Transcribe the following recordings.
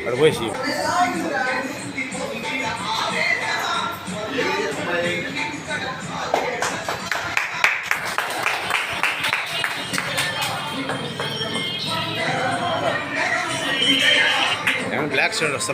Arboisi. Black stand వస్తా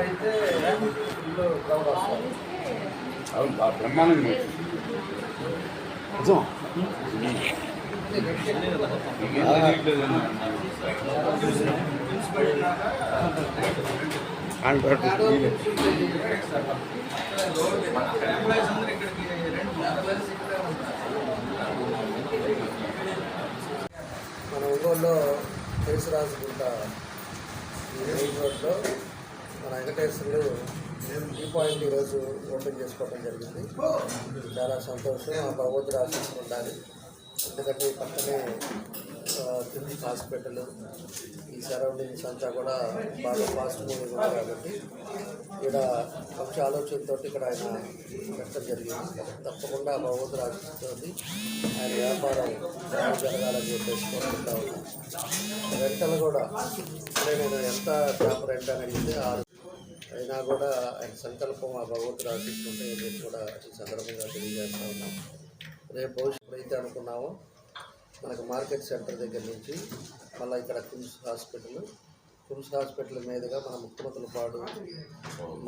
అయితే ఇల్లు క్రౌడ్ వస్తుంది. బ్రహ్మాండంగా మన ఒంగోలులో కేశరాజుగుంట మెయిన్ రోడ్లో మన వెంకటేశ్వరుడు ఈ పాయింట్ ఈరోజు ఓపెన్ చేసుకోవడం జరిగింది. చాలా సంతోషం. ఆ భగవంతుడు ఆశీస్సులు ఉండాలి. ఎందుకంటే పక్కనే కిమ్స్ హాస్పిటల్, ఈ సరౌండింగ్స్ అంతా కూడా బాగా ఫాస్ట్ మూవింగ్ ఉంది కాబట్టి ఇక్కడ మంచి ఆలోచనతో ఇక్కడ ఆయన పెట్టడం జరిగింది. తప్పకుండా భగవంతుడు ఆశిస్తుంది ఆయన వ్యాపారం జరగాలని చెప్పేసి కోరుకుంటా ఉన్నాం. రెంటలు కూడా నేను ఎంత షాప్ రెంట్ అని అడిగితే 6 అయినా కూడా ఆయన సంకల్పం ఆ భగవంతుడు ఆశిస్తుంటే నేను కూడా ఈ సందర్భంగా తెలియజేస్తూ ఉన్నాం. రేపు భవిష్యత్తు అయితే అనుకున్నామో మనకు మార్కెట్ సెంటర్ దగ్గర నుంచి మళ్ళీ ఇక్కడ కిమ్స్ హాస్పిటల్ మీదుగా మన ముఖ్యమంత్రులపాడు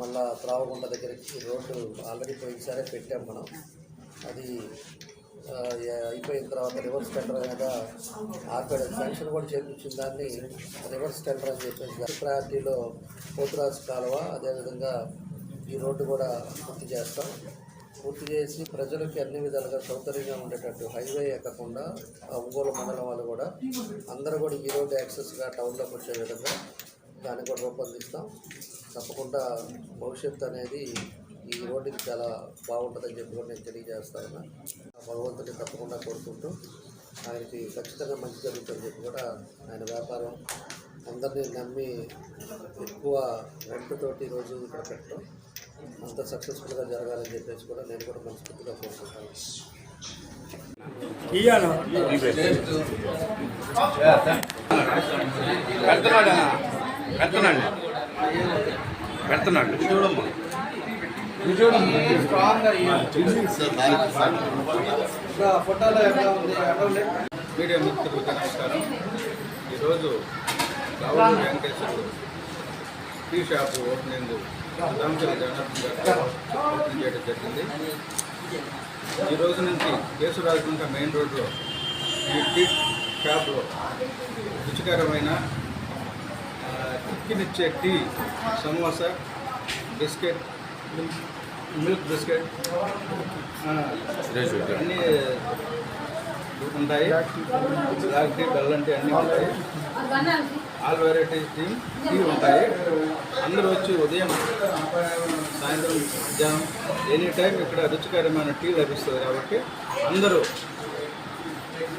మళ్ళా త్రావగుంట దగ్గరికి రోడ్డు ఆల్రెడీ పోయినసారే పెట్టాం మనం. అది అయిపోయిన తర్వాత రివర్స్ టెండర్ మీద ఆపేడ శాంక్షన్ కూడా చేయించిన దాన్ని రివర్స్ టెండర్ అని చెప్పేసి ప్రయారిటీలో పోతురాజు కాలువ అదేవిధంగా ఈ రోడ్డు కూడా పూర్తి చేసి ప్రజలకి అన్ని విధాలుగా సౌకర్యంగా ఉండేటట్టు హైవే ఎక్కకుండా ఒంగోలు మండలం వాళ్ళు కూడా అందరూ కూడా ఈ రోడ్డు యాక్సెస్గా టౌన్లోకి వచ్చే విధంగా దాన్ని కూడా రూపొందిస్తాం. తప్పకుండా భవిష్యత్తు అనేది ఈ రోడ్డుకి చాలా బాగుంటుందని చెప్పి కూడా నేను తెలియజేస్తా ఉన్నా. భగవంతుని తప్పకుండా కోరుకుంటూ ఆయనకి ఖచ్చితంగా మంచి జరుగుతుందని చెప్పి కూడా ఆయన వ్యాపారం అందరినీ నమ్మి ఎక్కువ రెంట్తోటి ఈరోజు ఇక్కడ పెట్టడం అంత సక్సెస్ఫుల్గా జరగాలని చెప్పేసి కూడా నేను కూడా మనస్ఫూర్తిగా కోరుకుంటాను. మీడియా మిత్రులకు నమస్కారం. ఈరోజు రావుల వెంకటేశ్వరుడు tea shop opening Ramachandra Janardhan open చేయడం జరిగింది. ఈ రోజు నుంచి కేశరాజుగుంట మెయిన్ రోడ్లో ఈ టీ షాప్లో రుచికరమైన కిక్కినిచ్చే tea, samosa, biscuit, milk biscuit అన్నీ ఉంటాయి. బ్లాక్ టీ, బెల్లం టీ అన్నీ ఉంటాయి. ఆల్ వెరైటీస్ టీ ఉంటాయి. అందరూ వచ్చి ఉదయం, సాయంత్రం, మధ్యాహ్నం ఎనీ టైం ఇక్కడ రుచికరమైన టీ లభిస్తుంది. కాబట్టి అందరూ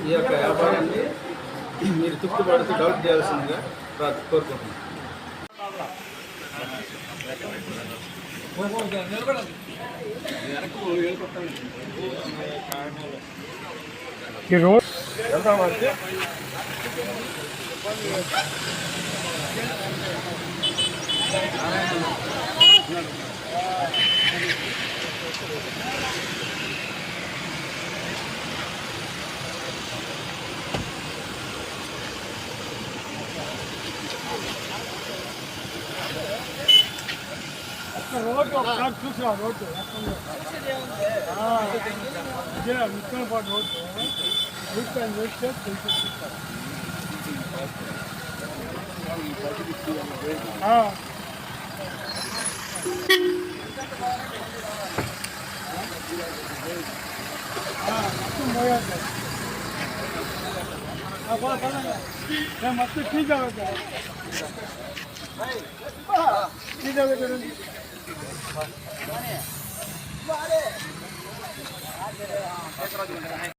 ఈ యొక్క వ్యాపారాన్ని మీరు తృప్తిపడుతూ డెవలప్ చేయాల్సిందిగా కోరుకుంటున్నాను. ఈ రోడ్ వెళ్తామంటే రోడ్డు ఒకసారి చూసిరా రోడ్డు ఇదే విత్తనపాటు రోడ్డు అయిపోయింది వేస్తే మొత్తం పోయాలి మొత్తం టీ తాగుతారు